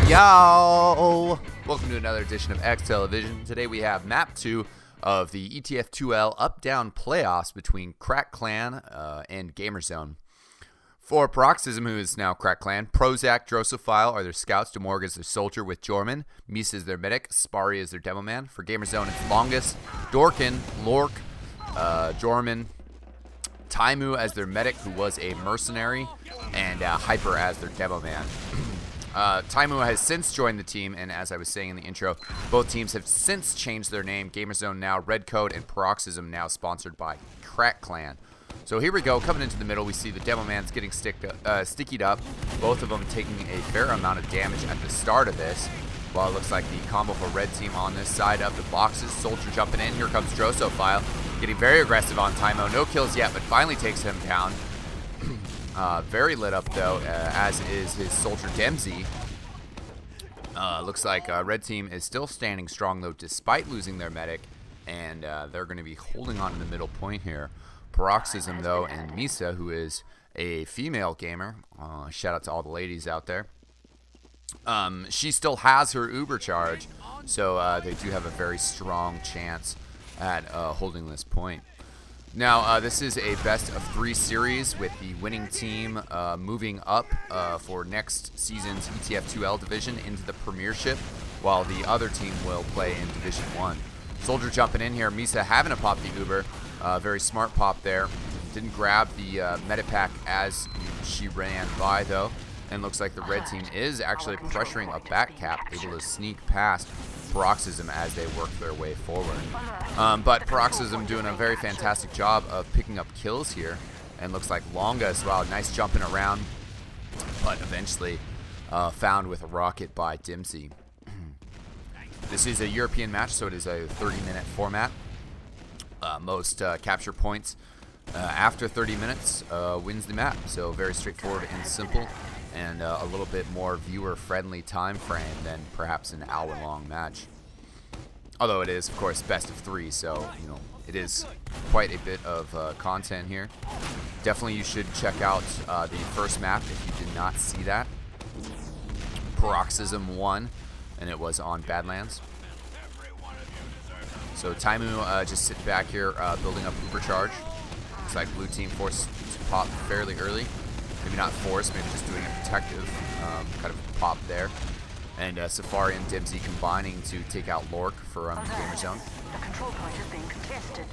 Yo! Welcome to another edition of X Television. Today we have map 2 of the etf2l up-down playoffs between Crack Clan and Gamerzone. For Paroxysm, who is now Crack Clan, Prozac, Drosophile are their scouts, Demorg is their soldier with Jorman, Misa is their medic, Spari is their demo man. For Gamerzone, it's Longus, Dorkin, Lork, Jorman, Taimu as their medic, who was a mercenary, and Hyper as their demo man. Taimu has since joined the team, and as I was saying in the intro, both teams have since changed their name. Gamerzone now Red Code, and Paroxysm now sponsored by Crack Clan. So here we go, coming into the middle, we see the demo man's getting stickied up, both of them taking a fair amount of damage at the start of this. Well, it looks like the combo for red team on this side of the boxes. Soldier jumping in, here comes Drosophile, getting very aggressive on Taimu. No kills yet, but finally takes him down. Very lit up though, as is his soldier Dempsey. Looks like red team is still standing strong though, despite losing their medic, and they're going to be holding on to the middle point here. Paroxysm though, and Misa, who is a female gamer, shout out to all the ladies out there. She still has her Uber charge, so they do have a very strong chance at holding this point. Now, this is a best-of-3 series with the winning team moving up for next season's etf2l division into the Premiership, while the other team will play in Division 1. Soldier jumping in here, Misa having to pop the Uber. Very smart pop there. Didn't grab the Medipack as she ran by, though. And looks like the red team is actually pressuring a back cap, able to sneak past Paroxysm as they work their way forward. But Paroxysm doing a very fantastic job of picking up kills here. And looks like Longa as well. Nice jumping around, but eventually found with a rocket by Dempsey. This is a European match, so it is a 30-minute format. Most capture points after 30 minutes wins the map. So very straightforward and simple, and a little bit more viewer-friendly time frame than perhaps an hour-long match. Although it is, of course, best of 3, so you know it is quite a bit of content here. Definitely, you should check out the first map if you did not see that. Paroxysm won, and it was on Badlands. So Taimu just sitting back here, building up Uber charge. Looks like blue team forced to pop fairly early. Maybe not forced, maybe just doing a protective kind of pop there. And Safari and Dempsey combining to take out Lork for Gamerzone. The control point is being contested.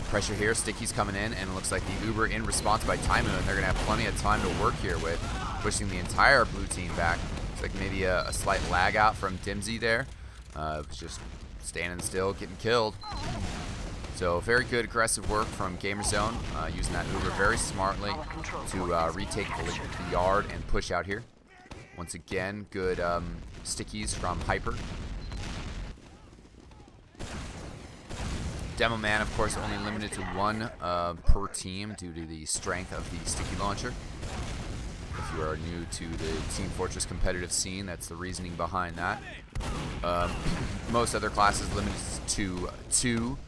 Pressure here, Sticky's coming in, and it looks like the Uber in response by Taimu, and they're going to have plenty of time to work here with, pushing the entire blue team back. Looks like maybe a slight lag out from Dempsey there. Just standing still, getting killed. So very good aggressive work from Gamerzone, using that Uber very smartly to retake the yard and push out here. Once again, good stickies from Hyper. Demo Man, of course, only limited to 1 per team due to the strength of the sticky launcher. If you are new to the Team Fortress competitive scene, that's the reasoning behind that. Most other classes limited to 2,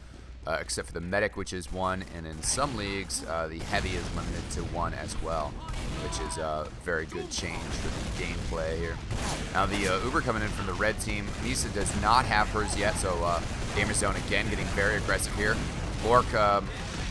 except for the medic, which is 1, and in some leagues, the heavy is limited to 1 as well, which is a very good change for the gameplay here. Now the Uber coming in from the red team, Misa does not have hers yet, so Gamerzone again getting very aggressive here. Lork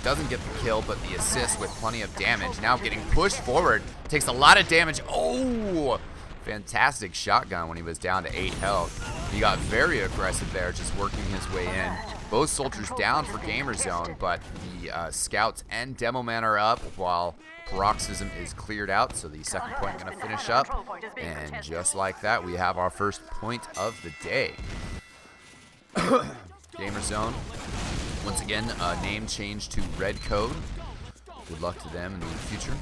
doesn't get the kill, but the assist with plenty of damage. Now getting pushed forward, takes a lot of damage. Oh! Fantastic shotgun when he was down to 8 health. He got very aggressive there, just working his way in. Both soldiers down for Gamerzone, but the scouts and demo man are up while Paroxysm is cleared out. So the second point going to finish up, and just like that, we have our first point of the day. Gamerzone, once again, name change to Red Code. Good luck to them in the future.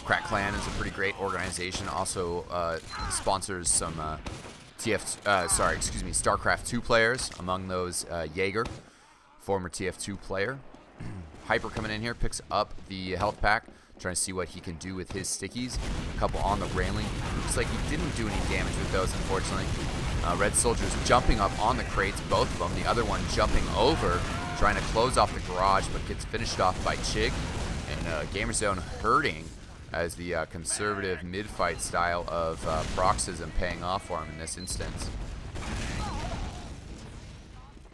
Crack Clan is a pretty great organization. Also sponsors some StarCraft 2 players. Among those, Jaeger, former TF2 player. Hyper coming in here, picks up the health pack, trying to see what he can do with his stickies. A couple on the railing. Looks like he didn't do any damage with those, unfortunately. Red Soldier's jumping up on the crates, both of them. The other one jumping over, trying to close off the garage, but gets finished off by Chig. And Gamerzone hurting as the conservative mid-fight style of Paroxysm paying off for him in this instance.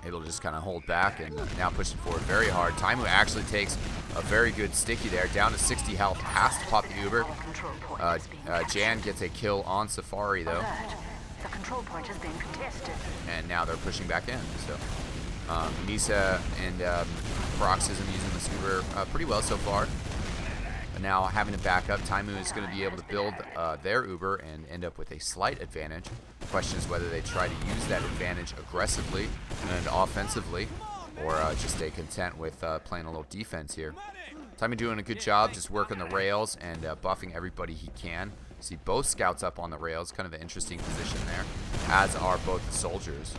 Able to just kind of hold back and now pushing forward very hard. Taimu actually takes a very good sticky there, down to 60 health, has to pop the Uber. Jan gets a kill on Safari though. The control point is being contested. And now they're pushing back in. So Misa and Paroxysm using this Uber pretty well so far. But now having to back up, Taimu is going to be able to build their Uber and end up with a slight advantage. The question is whether they try to use that advantage aggressively and offensively, or just stay content with playing a little defense here. Taimu doing a good job just working the rails and buffing everybody he can. See both scouts up on the rails, kind of an interesting position there, as are both the soldiers,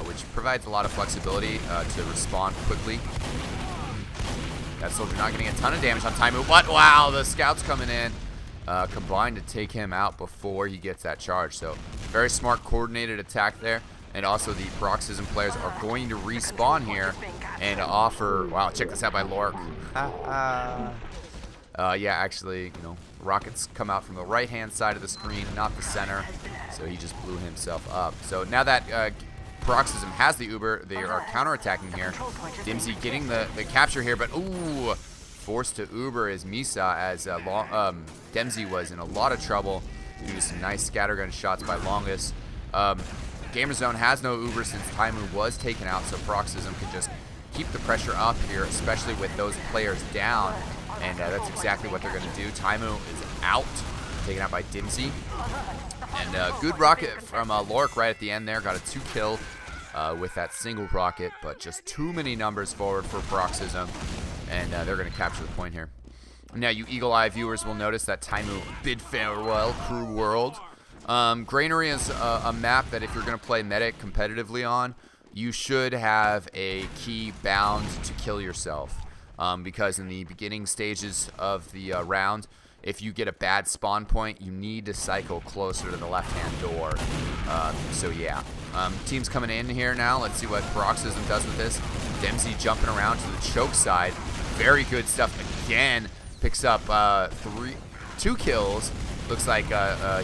which provides a lot of flexibility to respond quickly. That soldier not getting a ton of damage on Taimu, but wow, the scouts coming in combined to take him out before he gets that charge. So very smart coordinated attack there. And also the Paroxysm players are going to respawn here and offer, wow, check this out by Lork. Yeah, actually, you know, rockets come out from the right-hand side of the screen, not the center. So he just blew himself up. So now that Paroxysm has the Uber, they are counterattacking here. Dimsy getting the capture here, but ooh, forced to Uber is Misa as Dempsey was in a lot of trouble due to some nice scattergun shots by Longus. Gamerzone has no Uber since Taimu was taken out, so Paroxysm can just keep the pressure up here, especially with those players down, and that's exactly what they're going to do. Taimu is out, taken out by Dimsy. And good rocket from Lork right at the end there. Got a 2-kill with that single rocket, but just too many numbers forward for Paroxysm. And they're going to capture the point here. Now, you Eagle Eye viewers will notice that Taimu bid farewell Crew World. Granary is a map that if you're going to play medic competitively on, you should have a key bound to kill yourself. Because in the beginning stages of the round, if you get a bad spawn point, you need to cycle closer to the left-hand door. So yeah, team's coming in here now. Let's see what Paroxysm does with this. Dempsey jumping around to the choke side. Very good stuff again. Picks up 2 kills. Looks like he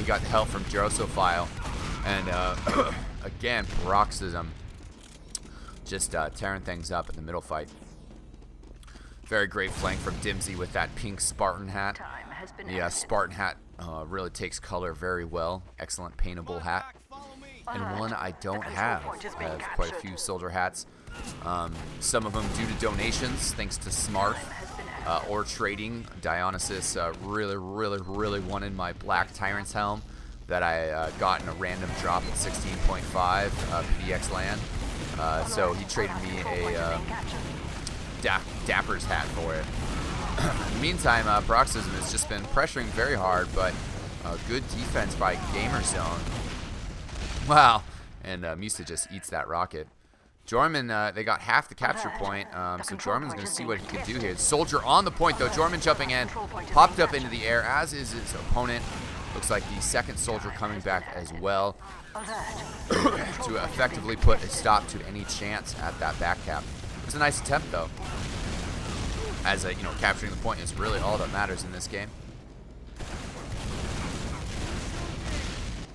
got help from Drosophile. And again, Paroxysm just tearing things up in the middle fight. Very great flank from Dimsy with that pink Spartan hat. The Spartan hat really takes color very well. Excellent paintable hat. And one I don't have. I have quite a few soldier hats. Some of them due to donations, thanks to Smarth or trading. Dionysus really wanted my Black Tyrant's helm that I got in a random drop at 16.5 PDX land. So he traded me a Dapper's hat for it. In the meantime, Paroxysm has just been pressuring very hard, but good defense by Gamerzone. Wow, and Misa just eats that rocket. Jorman, they got half the capture point, so Jorman's going to see what he can do here. Soldier on the point, though. Jorman jumping in, popped up into the air, as is his opponent. Looks like the second soldier coming back as well to effectively put a stop to any chance at that back cap. It was a nice attempt, though, as you know, capturing the point is really all that matters in this game.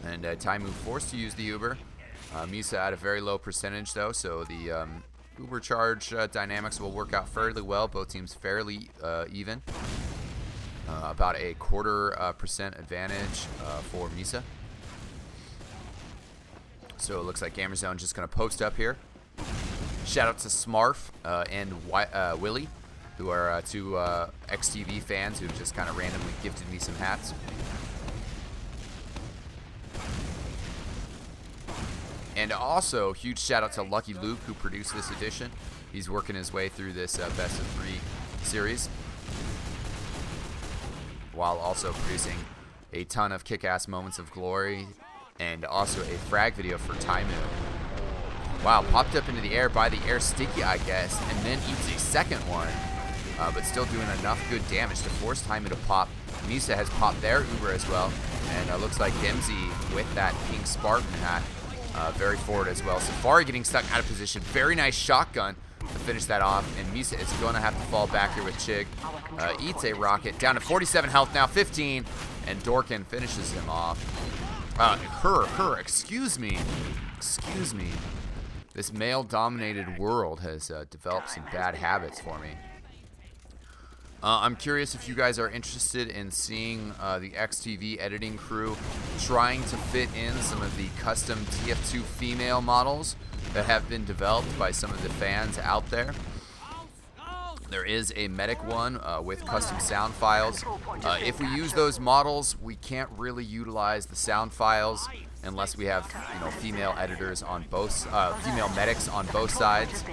And Taimu forced to use the Uber. Misa at a very low percentage, though, so the Uber charge dynamics will work out fairly well. Both teams fairly even. About a 0.25% advantage for Misa. So it looks like Gamerzone just going to post up here. Shout out to Smarf and Willie, who are two XTV fans who just kind of randomly gifted me some hats. And also, huge shout out to Lucky Luke, who produced this edition. He's working his way through this best of 3 series, while also producing a ton of kick-ass moments of glory and also a frag video for Taimu. Wow, popped up into the air by the air sticky, I guess, and then eats a second one, but still doing enough good damage to force Taimu to pop. Misa has popped their Uber as well, and looks like Dempsey with that pink Spartan hat very forward as well. Safari getting stuck out of position. Very nice shotgun to finish that off, and Misa is going to have to fall back here with Chig. Eats a rocket, down to 47 health now, 15, and Dorkin finishes him off. Excuse me. This male-dominated world has developed some bad habits for me. I'm curious if you guys are interested in seeing the XTV editing crew trying to fit in some of the custom TF2 female models that have been developed by some of the fans out there. There is a medic one with custom sound files. If we use those models, we can't really utilize the sound files unless we have, female editors on both, female medics on both sides.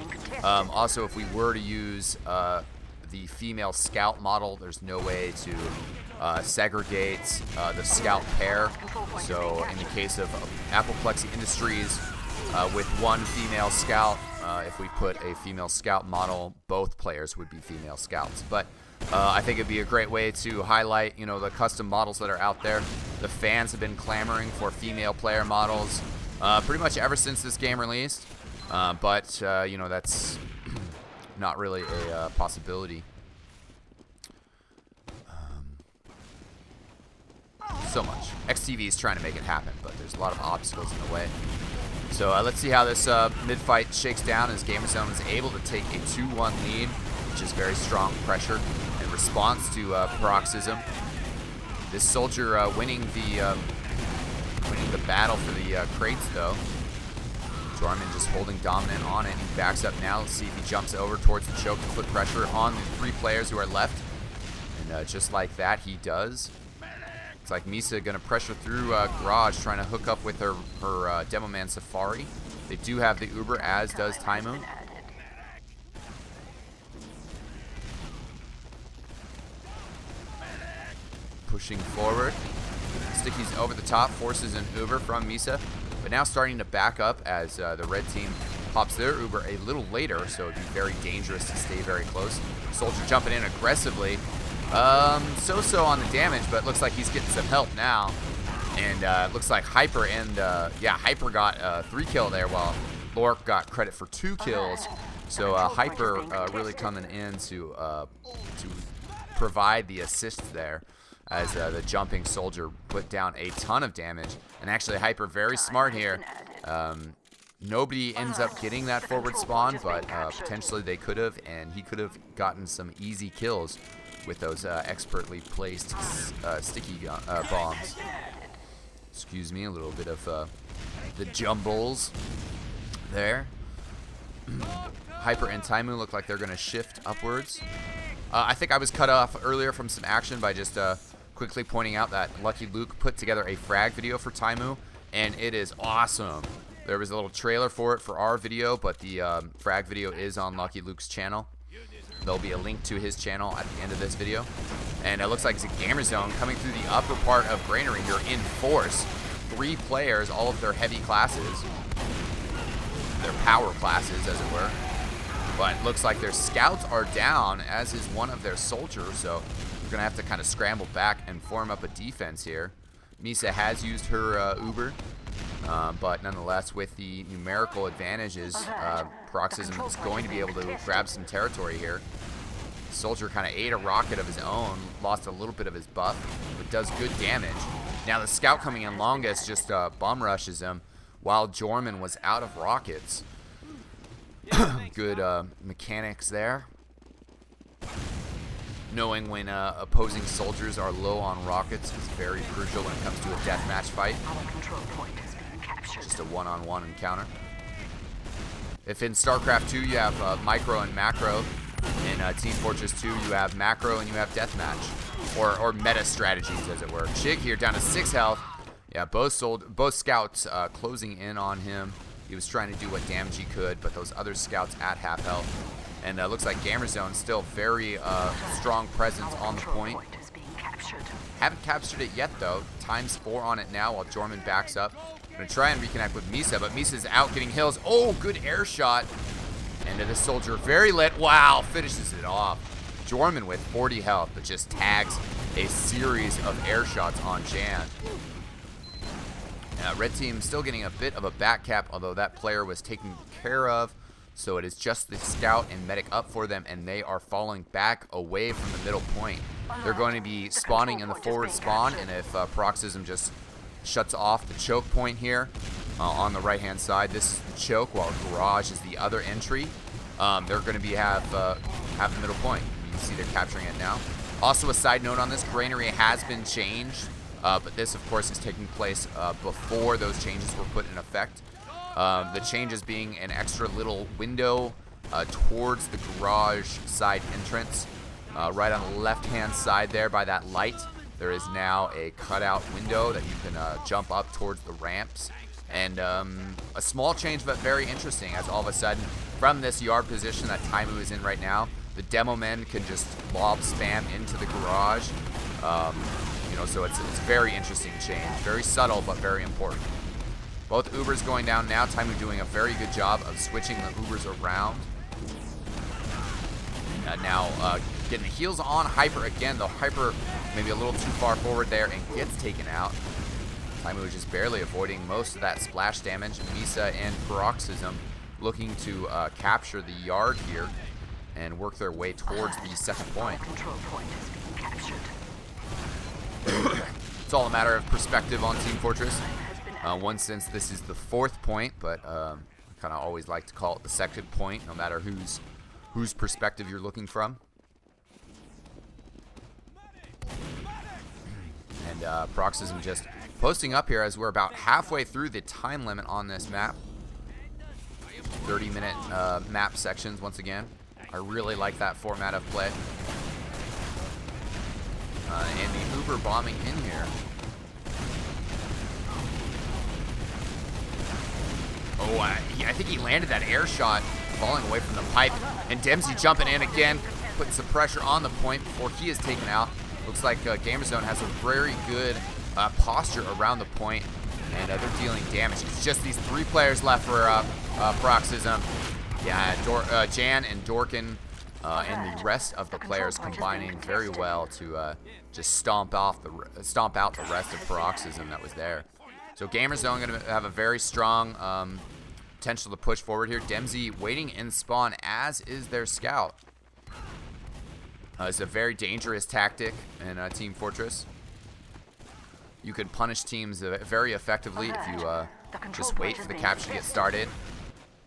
Also, if we were to use the female scout model, there's no way to segregate the scout pair. So in the case of Appleplexy Industries, with one female scout, if we put a female scout model, both players would be female scouts. But I think it'd be a great way to highlight, the custom models that are out there. The fans have been clamoring for female player models pretty much ever since this game released. But that's not really a possibility. So much. XTV is trying to make it happen, but there's a lot of obstacles in the way. So let's see how this mid-fight shakes down as Gamerzone is able to take a 2-1 lead, which is very strong pressure in response to Paroxysm. This soldier winning the battle for the crates, though. Dorman just holding dominant on it. He backs up now. Let's see if he jumps over towards the choke to put pressure on the 3 players who are left. And just like that, he does. It's like Misa going to pressure through Garage, trying to hook up with her Demo Man Safari. They do have the Uber, as does Taimu. Pushing forward. Sticky's over the top, forces an Uber from Misa. But now starting to back up as the red team pops their Uber a little later, so it'd be very dangerous to stay very close. Soldier jumping in aggressively. So-so on the damage, but looks like he's getting some help now. And looks like Hyper and, Hyper got 3 kill there, while Lork got credit for 2 kills. So Hyper really coming in to provide the assist there, as the jumping soldier put down a ton of damage. And actually Hyper very smart here. Nobody ends up getting that forward spawn, but potentially they could have, and he could have gotten some easy kills with those expertly placed sticky bombs. Excuse me, a little bit of the jumbles there. Hyper and Taimu look like they're going to shift upwards. I think I was cut off earlier from some action by just quickly pointing out that Lucky Luke put together a frag video for Taimu, and it is awesome. There was a little trailer for it for our video, but the frag video is on Lucky Luke's channel. There'll be a link to his channel at the end of this video. And it looks like it's a Gamerzone coming through the upper part of Granary here in force. 3 players, all of their heavy classes. Their power classes, as it were. But it looks like their scouts are down, as is one of their soldiers. So we're going to have to kind of scramble back and form up a defense here. Misa has used her Uber. But nonetheless, with the numerical advantages, Paroxysm is going to be able to grab some territory here. Soldier kind of ate a rocket of his own, lost a little bit of his buff, but does good damage. Now the scout coming in longest just bum rushes him, while Jorman was out of rockets. Good mechanics there. Knowing when opposing soldiers are low on rockets is very crucial when it comes to a deathmatch fight. Just a one-on-one encounter. If in StarCraft 2 you have micro and macro, in Team Fortress 2 you have macro and you have deathmatch, or meta strategies, as it were. Chig here down to 6 health. Yeah, both scouts closing in on him. He was trying to do what damage he could, but those other scouts at half health. And looks like Gamerzone still very strong presence on the point. Haven't captured it yet though. ×4 on it now while Jorman backs up. Gonna try and reconnect with Misa, but Misa's out getting hills. Oh, good air shot. And this soldier very lit. Wow, finishes it off. Jorman with 40 health, but just tags a series of air shots on Jan. Red team still getting a bit of a back cap, although that player was taken care of So it is just the scout and medic up for them, and they are falling back away from the middle point. They're going to be spawning in the forward spawn, and if Paroxysm just shuts off the choke point here on the right-hand side, this is the choke, while Garage is the other entry. They're going to be have the middle point. You can see they're capturing it now. Also, a side note on this, Granary has been changed, but this, of course, is taking place before those changes were put in effect. The changes being an extra little window towards the garage side entrance. Right on the left-hand side there by that light, there is now a cutout window that you can jump up towards the ramps. And a small change, but very interesting, as all of a sudden, from this yard position that Taimu is in right now, the demo men can just lob spam into the garage. You know, so it's a very interesting change. Very subtle, but very important. Both Ubers going down now. Taimu doing a very good job of switching the Ubers around. Now getting the heals on Hyper again, though Hyper maybe a little too far forward there and gets taken out. Taimu is just barely avoiding most of that splash damage. Misa and Paroxysm looking to capture the yard here and work their way towards the second point. Control point is being captured. It's all a matter of perspective on Team Fortress. One since this is the fourth point, but I kind of always like to call it the second point, no matter whose perspective you're looking from. And Paroxysm just posting up here as we're about halfway through the time limit on this map. 30-minute map sections once again. I really like that format of play. And the Uber bombing in here. Oh, I think he landed that air shot, falling away from the pipe. And Dempsey jumping in again, putting some pressure on the point before he is taken out. Looks like Gamerzone has a very good posture around the point, and they're dealing damage. It's just these three players left for Paroxysm. Yeah, Jan and Dorkin and the rest of the players combining very well to just stomp out the rest of Paroxysm that was there. So Gamerzone going to have a very strong potential to push forward here. Dempsey waiting in spawn, as is their scout. It's a very dangerous tactic in Team Fortress. You could punish teams very effectively if you just wait for the capture to get started.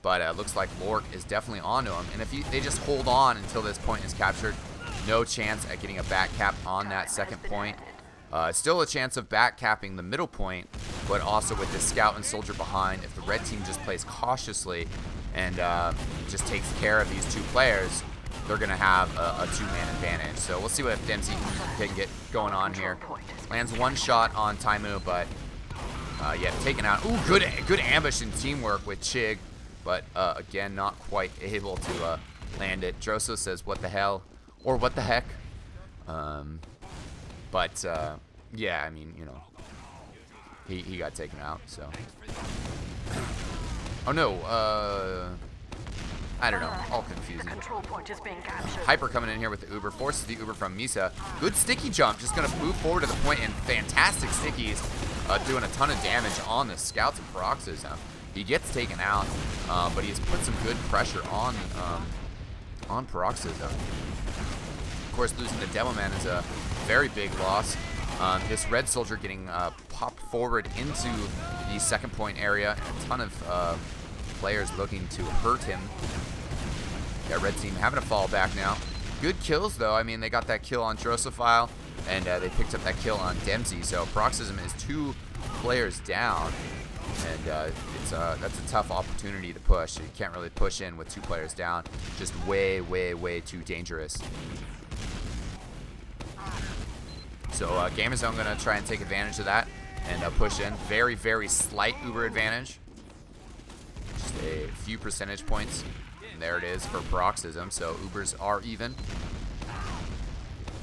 But it looks like Lork is definitely onto him. And if they just hold on until this point is captured, no chance at getting a back cap on that second point. Still a chance of back capping the middle point, but also with the scout and soldier behind, if the red team just plays cautiously and just takes care of these two players, they're going to have a two-man advantage. So we'll see what Dempsey can get going on here. Lands one shot on Taimu, but yeah, taken out. Ooh, good ambush and teamwork with Chig, but again, not quite able to land it. Drosso says, "What the hell?" or "What the heck?" But yeah, I mean, you know, he got taken out. So, oh no, I don't know, all confusing. Hyper coming in here with the Uber, forces the Uber from Misa. Good sticky jump, just gonna move forward to the point, and fantastic stickies, doing a ton of damage on the scouts and Paroxysm. He gets taken out, but he has put some good pressure on Paroxysm. Of course, losing the Demo Man is a very big loss. This red soldier getting popped forward into the second point area. A ton of players looking to hurt him. Yeah, red team having to fall back now. Good kills though. I mean, they got that kill on Drosophile, and they picked up that kill on Dempsey. So Paroxysm is 2 players down, and that's a tough opportunity to push. You can't really push in with 2 players down. Just way, way, way too dangerous. So Gamerzone going to try and take advantage of that and push in. Very, very slight Uber advantage. Just a few percentage points. And there it is for Paroxysm. So Ubers are even.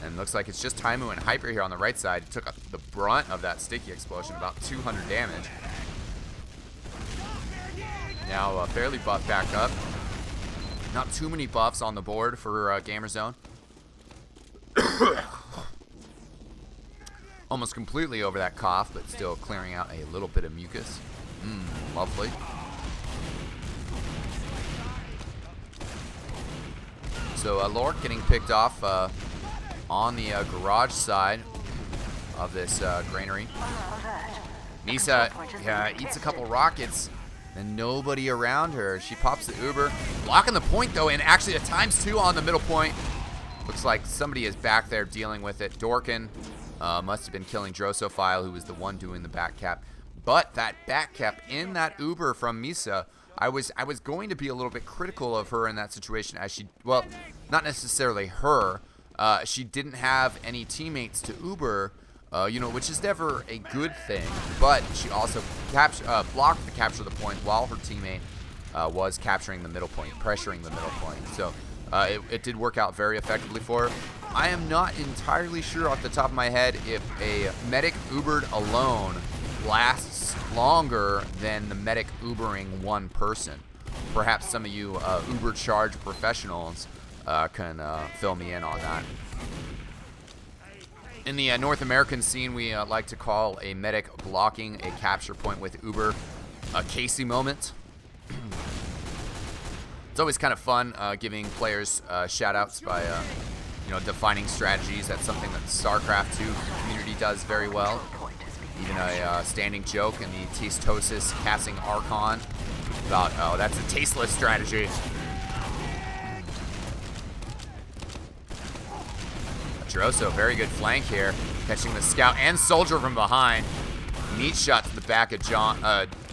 And looks like it's just Taimu and Hyper here on the right side. Took the brunt of that sticky explosion, about 200 damage. Now fairly buffed back up. Not too many buffs on the board for Gamerzone. Almost completely over that cough, but still clearing out a little bit of mucus. Lovely. So Lork getting picked off on the garage side of this granary. Misa eats a couple rockets and nobody around her. She pops the Uber, blocking the point though, and actually a ×2 on the middle point. Looks like somebody is back there dealing with it. Dorkin must have been killing Drosophile, who was the one doing the back cap. But that back cap in that Uber from Misa, I was going to be a little bit critical of her in that situation, as she, well, not necessarily her. She didn't have any teammates to Uber, you know, which is never a good thing. But she also blocked the capture of the point while her teammate was capturing the middle point, pressuring the middle point. So it did work out very effectively for her. I am not entirely sure off the top of my head if a medic Ubered alone lasts longer than the medic Ubering one person. Perhaps some of you Uber charge professionals can fill me in on that. In the North American scene, we like to call a medic blocking a capture point with Uber a Casey moment. It's always kind of fun giving players shout-outs by you know, defining strategies. That's something that the StarCraft 2 community does very well. Even a standing joke in the Tastosis casting Archon about, oh, that's a tasteless strategy. Droso, very good flank here, catching the scout and soldier from behind. Neat shot to the back of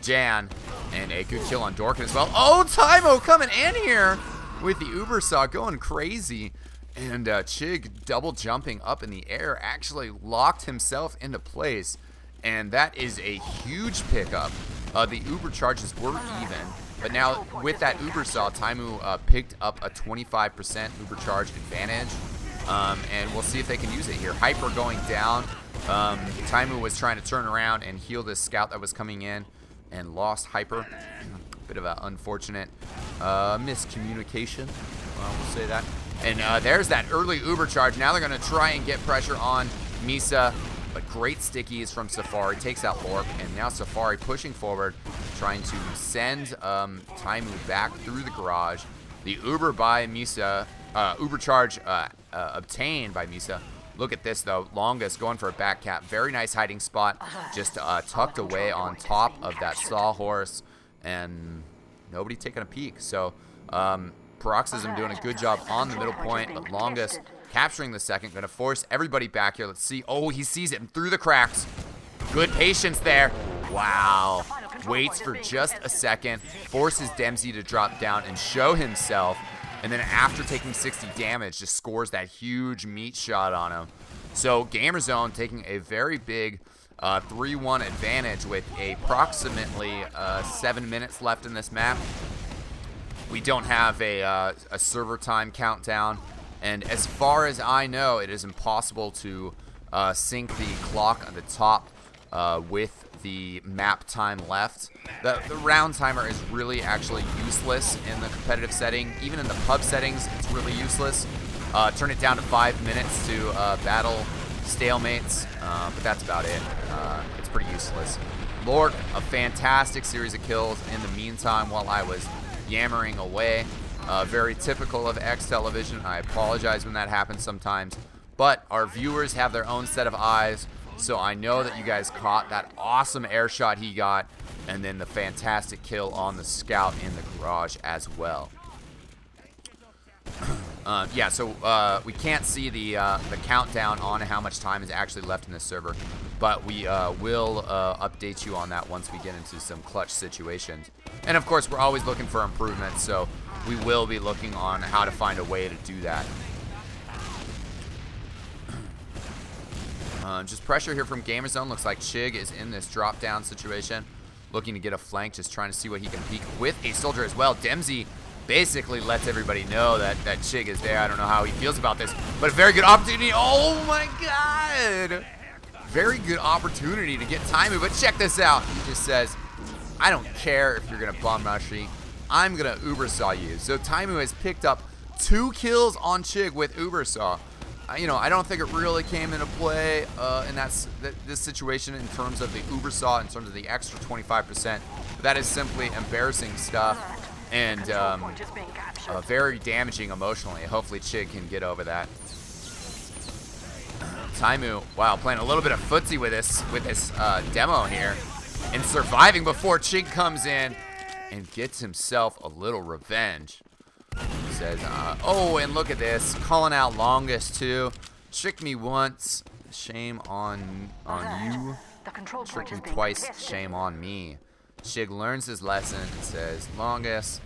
Jan, and a good kill on Dorkin as well. Oh, Tymo coming in here with the Uber saw, going crazy. And Chig double jumping up in the air, actually locked himself into place. And that is a huge pickup. The Uber charges were even, but now with that Uber saw, Taimu picked up a 25% Uber charge advantage. And we'll see if they can use it here. Hyper going down. Taimu was trying to turn around and heal this scout that was coming in and lost Hyper. Bit of an unfortunate miscommunication, we'll say that. And there's that early Uber charge. Now they're going to try and get pressure on Misa, but great stickies from Safari. Takes out Lork, and now Safari pushing forward, trying to send Taimu back through the garage. The Uber by Misa, Uber charge obtained by Misa. Look at this though, Longest going for a back cap. Very nice hiding spot, just tucked away on top of that sawhorse, and nobody taking a peek. So Paroxysm doing a good job on the middle point, but Longest capturing the second, gonna force everybody back here. Let's see, oh, he sees it through the cracks. Good patience there. Wow, waits for just a second, forces Dempsey to drop down and show himself. And then after taking 60 damage, just scores that huge meat shot on him. So Gamerzone taking a very big 3-1 advantage with approximately 7 minutes left in this map. We don't have a server time countdown. And as far as I know, it is impossible to sync the clock on the top with the map time left. The round timer is really actually useless in the competitive setting. Even in the pub settings, it's really useless. Turn it down to 5 minutes to battle stalemates, but that's about it. It's pretty useless. Lork, a fantastic series of kills in the meantime while I was yammering away. Very typical of X Television. I apologize when that happens sometimes, but our viewers have their own set of eyes. So I know that you guys caught that awesome air shot he got, and then the fantastic kill on the scout in the garage as well. Yeah, so we can't see the countdown on how much time is actually left in this server, but we will update you on that once we get into some clutch situations. And of course, we're always looking for improvements, so we will be looking on how to find a way to do that. Just pressure here from Gamerzone. Looks like Chig is in this drop down situation, looking to get a flank, just trying to see what he can peek with a soldier as well. Dempsey basically lets everybody know that Chig is there. I don't know how he feels about this, but a very good opportunity. Oh my god, very good opportunity to get Taimu, but check this out. He just says, I don't care if you're gonna bomb rush me, I'm gonna Uber saw you. So Taimu has picked up 2 kills on Chig with Uber saw. You know, I don't think it really came into play in this situation in terms of the Uber saw, in terms of the extra 25%. But that is simply embarrassing stuff. and Point is being captured. very damaging emotionally. Hopefully Chig can get over that. Taimu, wow, playing a little bit of footsie with this demo here, and surviving before Chig comes in and gets himself a little revenge. He says, oh, and look at this, calling out Longest too. Tricked me once, shame on you. The control point Tricked is me being twice, contested. shame on me. Chig learns his lesson and says, Longest,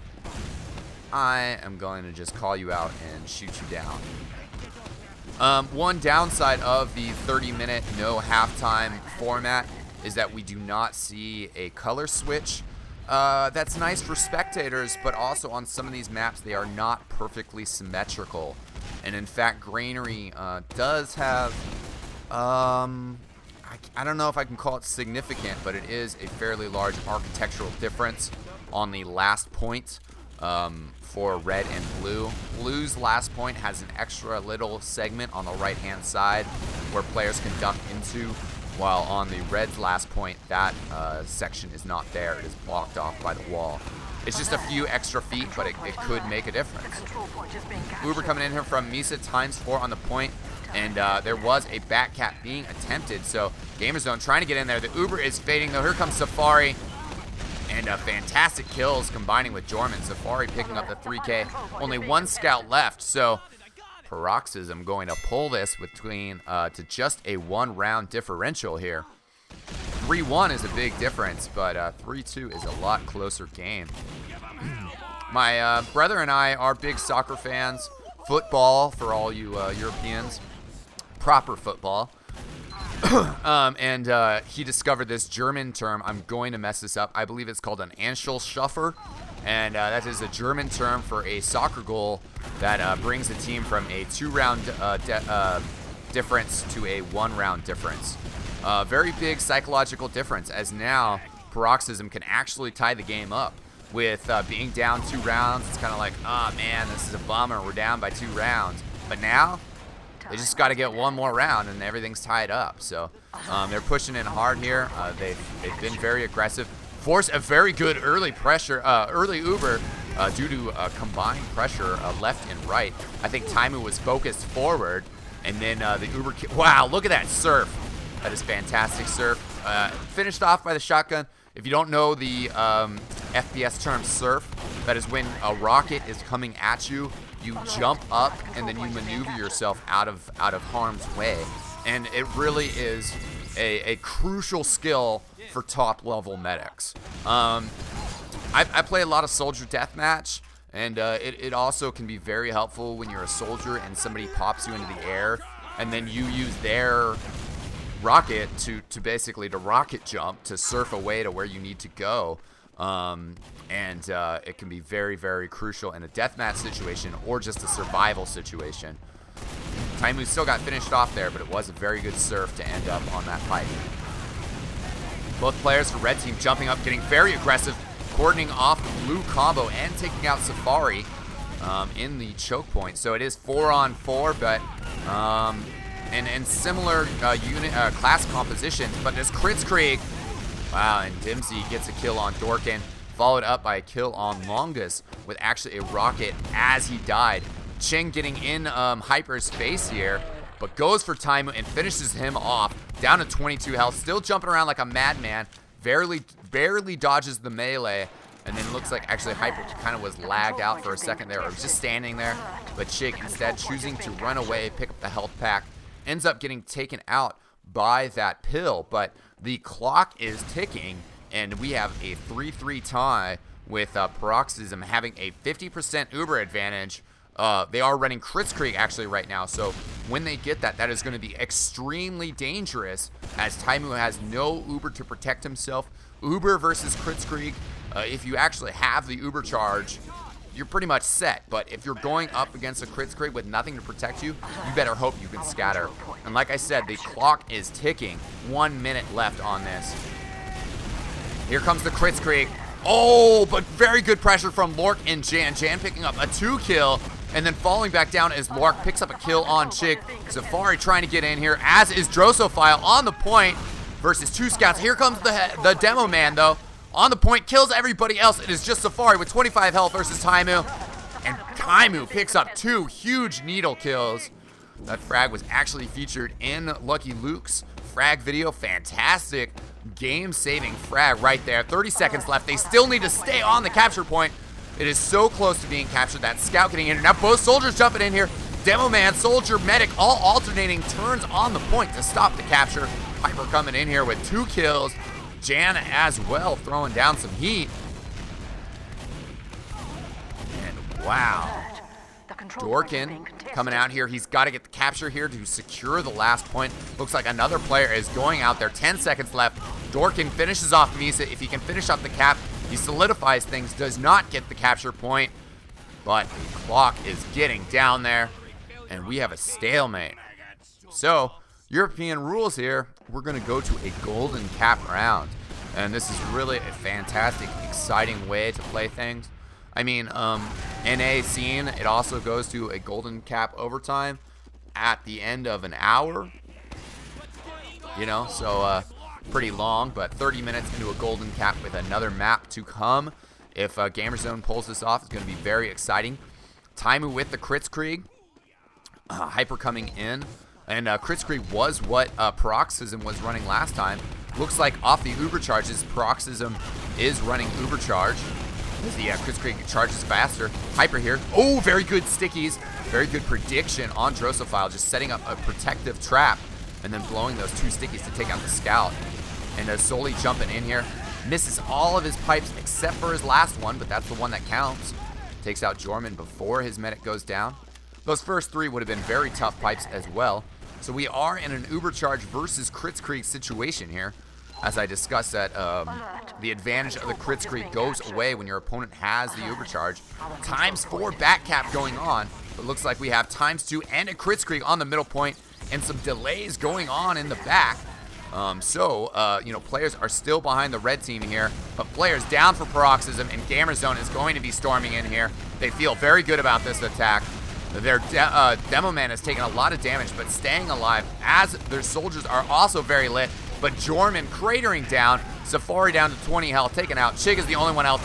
I am going to just call you out and shoot you down. One downside of the 30-minute no halftime format is that we do not see a color switch. That's nice for spectators, but also on some of these maps they are not perfectly symmetrical. And in fact, Granary does have, I don't know if I can call it significant, but it is a fairly large architectural difference on the last point for red and blue. Blue's last point has an extra little segment on the right-hand side where players can duck into, while on the red's last point, that section is not there. It is blocked off by the wall. It's just a few extra feet, but it could make a difference. Control point is being captured. Uber coming in here from Misa ×4 on the point, and there was a Batcat being attempted, so Gamerzone trying to get in there. The Uber is fading, though. Here comes Safari, and fantastic kills combining with Jorman. Safari picking up the 3K. Only one scout left, so Paroxysm going to pull this between to just a one-round differential here. 3-1 is a big difference, but 3-2 is a lot closer game. My brother and I are big soccer fans. Football, for all you Europeans. Proper football. And he discovered this German term. I'm going to mess this up. I believe it's called an Anschlussschaffer. And that is a German term for a soccer goal that brings a team from a two-round difference to a one-round difference. Very big psychological difference, as now Paroxysm can actually tie the game up. With being down 2 rounds, it's kind of like, oh man, this is a bummer, we're down by 2 rounds. But now, they just got to get one more round and everything's tied up. So they're pushing in hard here. They've been very aggressive. Force a very good early pressure, early Uber due to combined pressure left and right. I think Taimu was focused forward, and then the Uber, wow, look at that surf. That is fantastic surf. Finished off by the shotgun. If you don't know the FPS term surf, that is when a rocket is coming at you, you jump up and then you maneuver yourself out of harm's way. And it really is a crucial skill for top level medics. I play a lot of soldier deathmatch, and it also can be very helpful when you're a soldier and somebody pops you into the air, and then you use their rocket to basically rocket jump to surf away to where you need to go. And it can be very, very crucial in a deathmatch situation or just a survival situation. Taimu still got finished off there, but it was a very good surf to end up on that pipe. Both players for red team jumping up, getting very aggressive, cordoning off the blue combo and taking out Safari in the choke point. So it is 4-on-4, but and similar class compositions, but this Kritzkrieg, wow, and Dimsey gets a kill on Dorkin, followed up by a kill on Longus with actually a rocket as he died. Ching getting in Hyper's face here, but goes for Taimu and finishes him off, down to 22 health, still jumping around like a madman, barely dodges the melee, and then looks like actually Hyper kind of was lagged out for a second there, or was just standing there, but Chig instead choosing to run away, pick up the health pack, ends up getting taken out by that pill, but the clock is ticking, and we have a 3-3 tie with Paroxysm having a 50% Uber advantage. They are running Kritzkrieg actually right now, so when they get that, that is going to be extremely dangerous, as Taimu has no Uber to protect himself. Uber versus Kritzkrieg, if you actually have the Uber charge, you're pretty much set, but if you're going up against a Kritzkrieg with nothing to protect you, you better hope you can scatter. And like I said, the clock is ticking. 1 minute left on this. Here comes the Kritzkrieg. Oh, but very good pressure from Lork and Jan. Jan picking up a 2-kill, and then falling back down as Lork picks up a kill on Chig. Safari trying to get in here, as is Drosophile on the point versus 2 scouts. Here comes the demo man, though. on the point, kills everybody else. It is just Safari with 25 health versus Taimu. And Taimu picks up 2 huge needle kills. That frag was actually featured in Lucky Luke's frag video. Fantastic game-saving frag right there. 30 seconds left. They still need to stay on the capture point. It is so close to being captured. That scout getting in. Now both soldiers jumping in here. Demo man, soldier, medic, all alternating turns on the point to stop the capture. Hyper coming in here with 2 kills. Jan as well throwing down some heat. And wow. Dorkin coming out here. He's got to get the capture here to secure the last point. Looks like another player is going out there. 10 seconds left. Dorkin finishes off Misa. If he can finish up the cap, he solidifies things. Does not get the capture point. But the clock is getting down there. And we have a stalemate. So, European rules here. We're going to go to a golden cap round. And this is really a fantastic, exciting way to play things. I mean, NA scene, it also goes to a golden cap overtime at the end of an hour. You know, so pretty long, but 30 minutes into a golden cap with another map to come. If Gamerzone pulls this off, it's going to be very exciting. Taimu with the Kritzkrieg. Hyper coming in. And Kritzkrieg was what Paroxysm was running last time. Looks like off the Uber charges, Paroxysm is running Uber charge. The Kritzkrieg charges faster. Hyper here. Oh, very good stickies. Very good prediction on Drosophile. Just setting up a protective trap and then blowing those 2 stickies to take out the scout. And Soli jumping in here. Misses all of his pipes except for his last one, but that's the one that counts. Takes out Jorman before his medic goes down. Those first 3 would have been very tough pipes as well. So we are in an Uber charge versus Kritzkrieg situation here. As I discussed that the advantage of the Kritzkrieg goes away when your opponent has the Uber charge. ×4 back cap going on. But looks like we have ×2 and a Kritzkrieg on the middle point and some delays going on in the back. You know, players are still behind the red team here, but players down for Paroxysm, and Gamerzone is going to be storming in here. They feel very good about this attack. Their demo man has taken a lot of damage, but staying alive as their soldiers are also very lit. But Jorman cratering down, Safari down to 20 health, taken out. Chig is the only one health,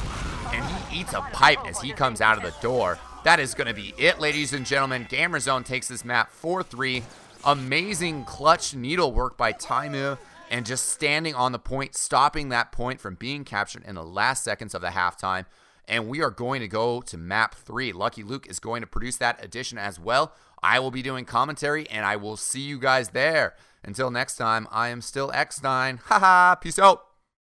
and he eats a pipe as he comes out of the door. That is going to be it, ladies and gentlemen. Gamerzone takes this map 4-3. Amazing clutch needle work by Taimu, and just standing on the point, stopping that point from being captured in the last seconds of the halftime. And we are going to go to map 3. Lucky Luke is going to produce that edition as well. I will be doing commentary, and I will see you guys there. Until next time, I am still eXtine. Haha, peace out.